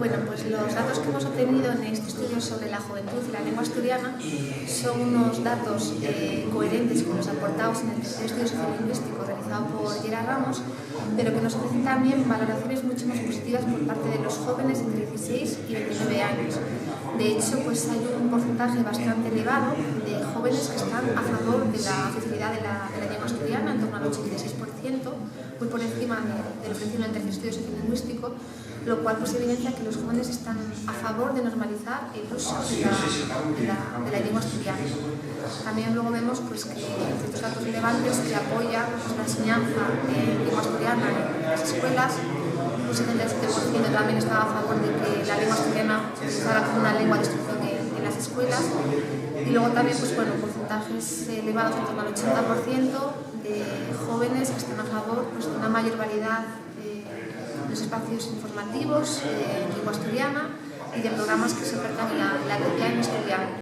Bueno, pues los datos que hemos obtenido en este estudio sobre la juventud y la lengua asturiana son unos datos coherentes con los aportados en el tercer estudio sociolingüístico realizado por Gerard Ramos, pero que nos ofrecen también valoraciones mucho más positivas por parte de los jóvenes entre 16 y 29 años. De hecho, pues hay un porcentaje bastante elevado de jóvenes que están a favor de la oficialidad de la lengua asturiana, en torno al 86%, muy por encima de lo ofrecido en el tercer estudio sociolingüístico, lo cual pues evidencia que los jóvenes están a favor de normalizar el uso de la lengua asturiana. También luego vemos pues, que estos datos relevantes que apoya pues, la enseñanza de lengua asturiana en las escuelas. Un 77% también estaba a favor de que la lengua asturiana se usara como una lengua de instrucción en las escuelas. Y luego también pues, bueno, porcentajes elevados, en torno al 80% de jóvenes que están a favor pues, de una mayor variedad de los espacios informativos en lengua asturiana y de programas que se ofertan en la actividad en asturiano.